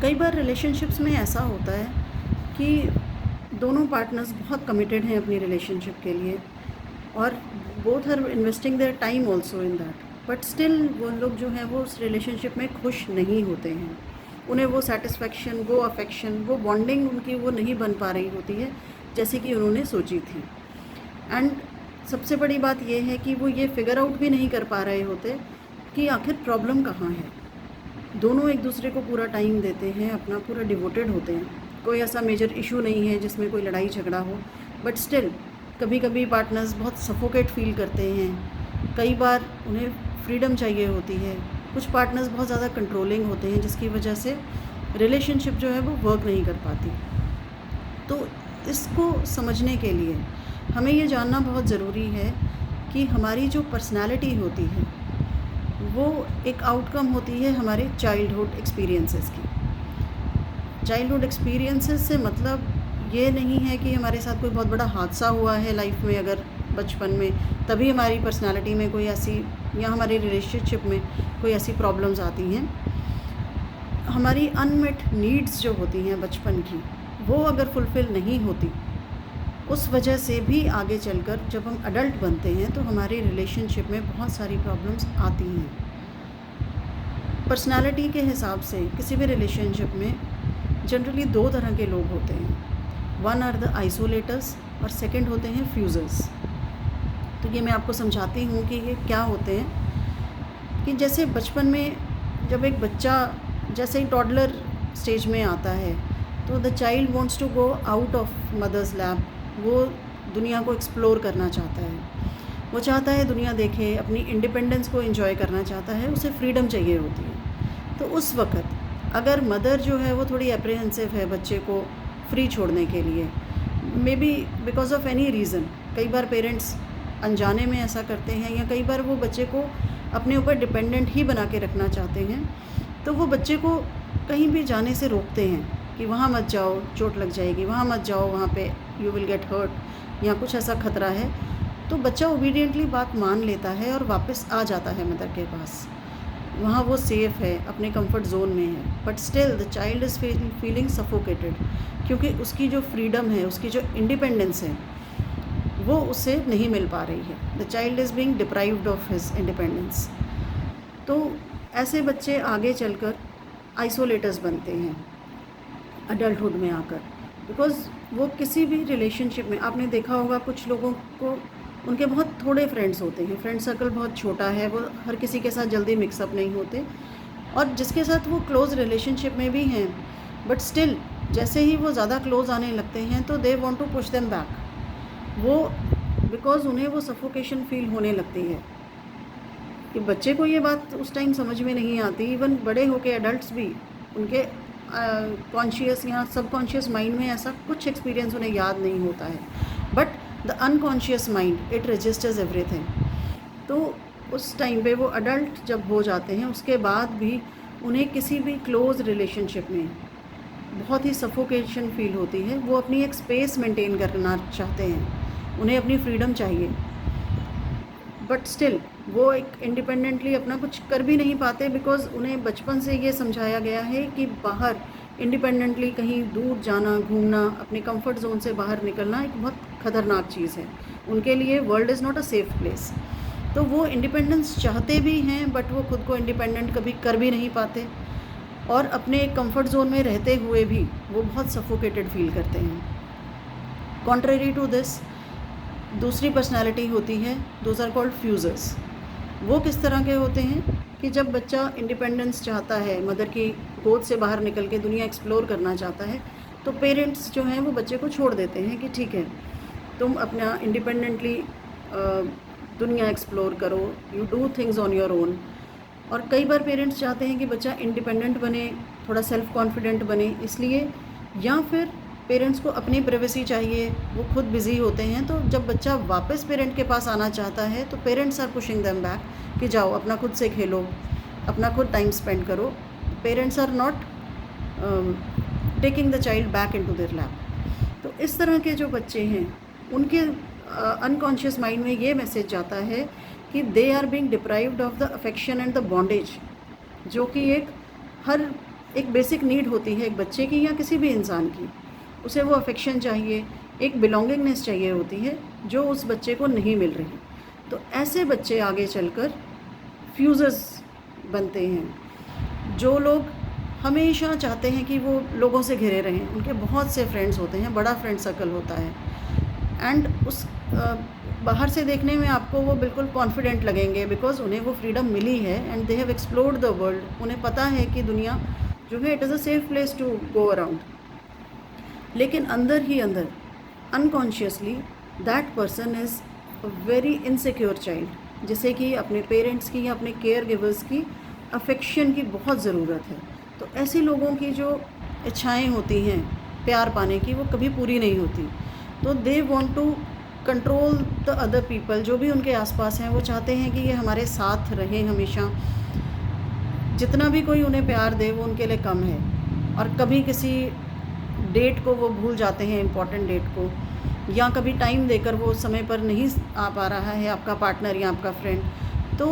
कई बार रिलेशनशिप्स में ऐसा होता है कि दोनों पार्टनर्स बहुत कमिटेड हैं अपनी रिलेशनशिप के लिए और both are investing their time also in that, but still वो लोग जो हैं वो उस रिलेशनशिप में खुश नहीं होते हैं। उन्हें वो सेटिस्फेक्शन, वो अफेक्शन, वो बॉन्डिंग उनकी वो नहीं बन पा रही होती है जैसे कि उन्होंने सोची थी। एंड सबसे बड़ी बात ये है कि वो ये फिगर आउट भी नहीं कर पा रहे होते कि आखिर प्रॉब्लम कहाँ है। दोनों एक दूसरे को पूरा टाइम देते हैं, अपना पूरा डिवोटेड होते हैं, कोई ऐसा मेजर इशू नहीं है जिसमें कोई लड़ाई झगड़ा हो, बट स्टिल कभी कभी पार्टनर्स बहुत सफोकेट फील करते हैं। कई बार उन्हें फ्रीडम चाहिए होती है। कुछ पार्टनर्स बहुत ज़्यादा कंट्रोलिंग होते हैं जिसकी वजह से रिलेशनशिप जो है वो वर्क नहीं कर पाती। तो इसको समझने के लिए हमें ये जानना बहुत ज़रूरी है कि हमारी जो पर्सनैलिटी होती है वो एक आउटकम होती है हमारे चाइल्डहुड एक्सपीरियंसेस की। चाइल्डहुड एक्सपीरियंसेस से मतलब ये नहीं है कि हमारे साथ कोई बहुत बड़ा हादसा हुआ है लाइफ में, अगर बचपन में, तभी हमारी पर्सनालिटी में कोई ऐसी या हमारी रिलेशनशिप में कोई ऐसी प्रॉब्लम्स आती हैं। हमारी अनमेट नीड्स जो होती हैं बचपन की, वो अगर फुलफ़िल नहीं होती, उस वजह से भी आगे चलकर जब हम अडल्ट बनते हैं तो हमारी रिलेशनशिप में बहुत सारी प्रॉब्लम्स आती हैं। पर्सनालिटी के हिसाब से किसी भी रिलेशनशिप में जनरली दो तरह के लोग होते हैं। वन आर द आइसोलेटर्स और सेकंड होते हैं फ्यूज़र्स। तो ये मैं आपको समझाती हूँ कि ये क्या होते हैं। कि जैसे बचपन में जब एक बच्चा जैसे ही टॉडलर स्टेज में आता है तो the child wants to go out of mother's lap. वो दुनिया को एक्सप्लोर करना चाहता है, वो चाहता है दुनिया देखे, अपनी इंडिपेंडेंस को एंजॉय करना चाहता है, उसे फ्रीडम चाहिए होती है। तो उस वक्त अगर मदर जो है वो थोड़ी एप्रीहेंसिव है बच्चे को फ्री छोड़ने के लिए, may be because of any reason, कई बार पेरेंट्स अनजाने में ऐसा करते हैं या कई बार वो बच्चे को अपने ऊपर डिपेंडेंट ही बना के रखना चाहते हैं, तो वो बच्चे को कहीं भी जाने से रोकते हैं कि वहाँ मत जाओ, चोट लग जाएगी, वहाँ मत जाओ, वहाँ पे यू विल गेट हर्ट, या कुछ ऐसा खतरा है। तो बच्चा ओबीडियंटली बात मान लेता है और वापस आ जाता है मदर के पास। वहाँ वो सेफ़ है, अपने कंफर्ट जोन में है, but still the child is feeling suffocated, क्योंकि उसकी जो फ्रीडम है, उसकी जो इंडिपेंडेंस है, वो उसे नहीं मिल पा रही है। The child is being deprived of his independence. तो ऐसे बच्चे आगे चलकर आइसोलेटर्स बनते हैं अडल्टहुड में आकर, बिकॉज़ वो किसी भी रिलेशनशिप में, आपने देखा होगा कुछ लोगों को उनके बहुत थोड़े फ्रेंड्स होते हैं, फ्रेंड सर्कल बहुत छोटा है, वो हर किसी के साथ जल्दी मिक्सअप नहीं होते, और जिसके साथ वो क्लोज़ रिलेशनशिप में भी हैं, बट स्टिल जैसे ही वो ज़्यादा क्लोज़ आने लगते हैं तो they want to push them back. वो बिकॉज़ उन्हें वो सफोकेशन फील होने लगती है। कि बच्चे को ये बात उस टाइम समझ में नहीं आती, इवन बड़े होके एडल्ट्स भी, उनके कॉन्शियस या सबकॉन्शियस माइंड में ऐसा कुछ एक्सपीरियंस उन्हें याद नहीं होता है, but the unconscious mind it registers everything. तो उस टाइम पे वो अडल्ट जब हो जाते हैं उसके बाद भी उन्हें किसी भी क्लोज़ रिलेशनशिप में बहुत ही सफोकेशन फील होती है। वो अपनी एक स्पेस मेंटेन करना चाहते हैं, उन्हें अपनी फ्रीडम चाहिए, बट स्टिल वो एक इंडिपेंडेंटली अपना कुछ कर भी नहीं पाते, बिकॉज़ उन्हें बचपन से ये समझाया गया है कि बाहर इंडिपेंडेंटली कहीं दूर जाना, घूमना, अपने कंफर्ट जोन से बाहर निकलना एक बहुत ख़तरनाक चीज़ है। उनके लिए world is not a safe place. तो वो इंडिपेंडेंस चाहते भी हैं, बट वो खुद को इंडिपेंडेंट कभी कर भी नहीं पाते, और अपने कंफर्ट जोन में रहते हुए भी वो बहुत सफोकेटेड फील करते हैं। कॉन्ट्रेरी टू दिस दूसरी पर्सनालिटी होती है, दोज आर कॉल्ड फ्यूज़र्स। वो किस तरह के होते हैं कि जब बच्चा इंडिपेंडेंस चाहता है, मदर की गोद से बाहर निकल के दुनिया एक्सप्लोर करना चाहता है, तो पेरेंट्स जो हैं वो बच्चे को छोड़ देते हैं कि ठीक है, तुम अपना इंडिपेंडेंटली दुनिया एक्सप्लोर करो, you do things on your own. और कई बार पेरेंट्स चाहते हैं कि बच्चा इंडिपेंडेंट बने, थोड़ा सेल्फ कॉन्फिडेंट बने, इसलिए, या फिर पेरेंट्स को अपनी प्राइवेसी चाहिए, वो खुद बिज़ी होते हैं, तो जब बच्चा वापस पेरेंट के पास आना चाहता है तो parents are pushing them back कि जाओ अपना खुद से खेलो, अपना खुद टाइम स्पेंड करो। Parents are not taking the child back into their lap. तो इस तरह के जो बच्चे हैं उनके अनकॉन्शियस माइंड में ये मैसेज जाता है कि they are being deprived of the affection and the bondage, जो कि एक हर एक बेसिक नीड होती है एक बच्चे की या किसी भी इंसान की। उसे वो अफेक्शन चाहिए, एक बिलोंगिंगनेस चाहिए होती है जो उस बच्चे को नहीं मिल रही। तो ऐसे बच्चे आगे चलकर फ्यूज़र्स बनते हैं। जो लोग हमेशा चाहते हैं कि वो लोगों से घिरे रहें, उनके बहुत से फ्रेंड्स होते हैं, बड़ा फ्रेंड सर्कल होता है एंड उस बाहर से देखने में आपको वो बिल्कुल कॉन्फिडेंट लगेंगे बिकॉज़ उन्हें वो फ्रीडम मिली है and they have explored the world. उन्हें पता है कि दुनिया जो है it is a safe place to go around. लेकिन अंदर ही अंदर unconsciously that person is a very insecure child, जिसे कि अपने पेरेंट्स की या अपने केयर गिवर्स की अफेक्शन की बहुत ज़रूरत है। तो ऐसे लोगों की जो इच्छाएं होती हैं प्यार पाने की वो कभी पूरी नहीं होती। तो they want to control the other people, जो भी उनके आसपास हैं वो चाहते हैं कि ये हमारे साथ रहें हमेशा। जितना भी कोई उन्हें प्यार दे वो उनके लिए कम है। और कभी किसी डेट को वो भूल जाते हैं, इम्पॉर्टेंट डेट को, या कभी टाइम देकर वो समय पर नहीं आ पा रहा है आपका पार्टनर या आपका फ्रेंड, तो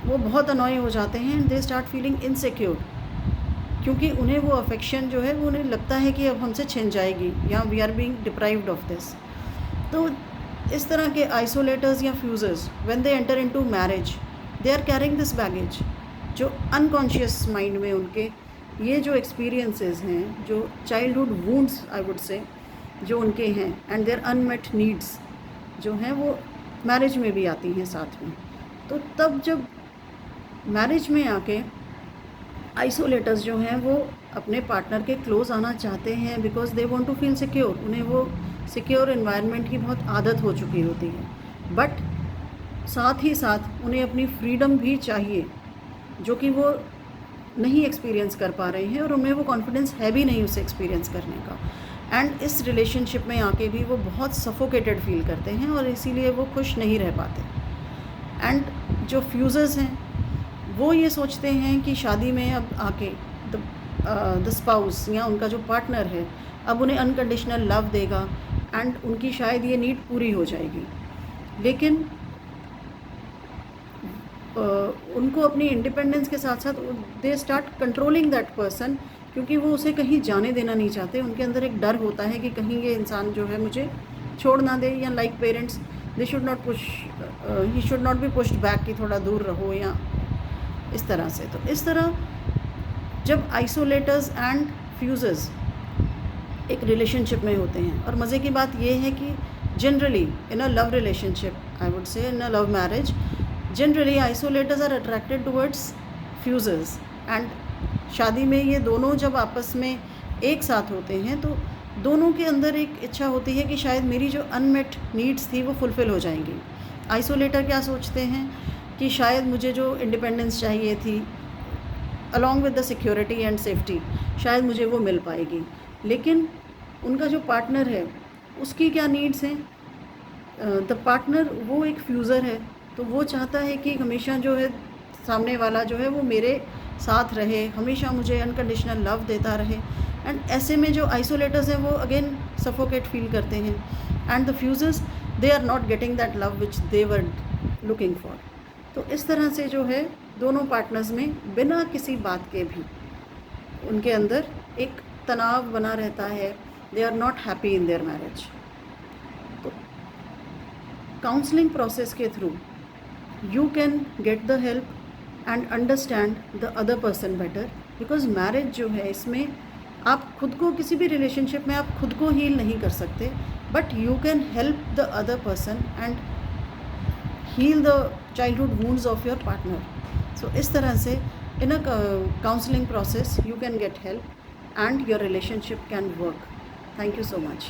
वो बहुत अनॉय हो जाते हैं and they start feeling insecure, क्योंकि उन्हें वो अफेक्शन जो है वो उन्हें लगता है कि अब हमसे छिन जाएगी या we are being deprived of this. तो इस तरह के आइसोलेटर्स या fusers when they enter into marriage they are carrying this baggage, जो अनकॉन्शियस माइंड में उनके ये जो एक्सपीरियंसेस हैं, जो चाइल्डहुड वुंड्स आई वुड से जो उनके हैं एंड देयर अनमेट नीड्स जो हैं वो मैरिज में भी आती हैं साथ में। तो तब जब मैरिज में आके आइसोलेटर्स जो हैं वो अपने पार्टनर के क्लोज़ आना चाहते हैं because they want to feel secure. उन्हें वो सिक्योर एनवायरनमेंट की बहुत आदत हो चुकी होती है, बट साथ ही साथ उन्हें अपनी फ्रीडम भी चाहिए जो कि वो नहीं एक्सपीरियंस कर पा रहे हैं और उनमें वो कॉन्फिडेंस है भी नहीं उसे एक्सपीरियंस करने का। एंड इस रिलेशनशिप में आके भी वो बहुत सफोकेटेड फील करते हैं और इसीलिए वो खुश नहीं रह पाते। एंड जो फ्यूज़र्स हैं वो ये सोचते हैं कि शादी में अब आके द स्पाउस या उनका जो पार्टनर है अब उन्हें अनकंडीशनल लव देगा एंड उनकी शायद ये नीड पूरी हो जाएगी। लेकिन उनको अपनी इंडिपेंडेंस के साथ साथ they start controlling that person, क्योंकि वो उसे कहीं जाने देना नहीं चाहते। उनके अंदर एक डर होता है कि कहीं ये इंसान जो है मुझे छोड़ ना दे, या like parents they should not push, he should not be pushed back कि थोड़ा दूर रहो या इस तरह से। तो इस तरह जब आइसोलेटर्स एंड फ्यूज़र्स एक रिलेशनशिप में होते हैं, और मज़े की बात ये है कि generally in a love relationship I would say in a love marriage generally isolators are attracted towards fusers. And शादी में ये दोनों जब आपस में एक साथ होते हैं तो दोनों के अंदर एक इच्छा होती है कि शायद मेरी जो अनमेट नीड्स थी वो फुलफ़िल हो जाएंगी। आइसोलेटर क्या सोचते हैं कि शायद मुझे जो इंडिपेंडेंस चाहिए थी along with the security and safety शायद मुझे वो मिल पाएगी। लेकिन उनका जो पार्टनर है उसकी क्या नीड्स हैं, द पार्टनर वो एक फ्यूज़र है, तो वो चाहता है कि हमेशा जो है सामने वाला जो है वो मेरे साथ रहे, हमेशा मुझे अनकंडीशनल लव देता रहे। एंड ऐसे में जो आइसोलेटर्स हैं वो अगेन सफोकेट फील करते हैं and the fusers they are not getting that love which they were looking for. तो इस तरह से जो है दोनों पार्टनर्स में बिना किसी बात के भी उनके अंदर एक तनाव बना रहता है, they are not happy in their marriage. तो काउंसलिंग प्रोसेस के through you can get the help and understand the other person better, because marriage जो है इसमें आप खुद को किसी भी रिलेशनशिप में आप खुद को हील नहीं कर सकते, but you can help the other person and heal the childhood wounds of your partner. So इस तरह से in a counselling process you can get help and your relationship can work. Thank you so much.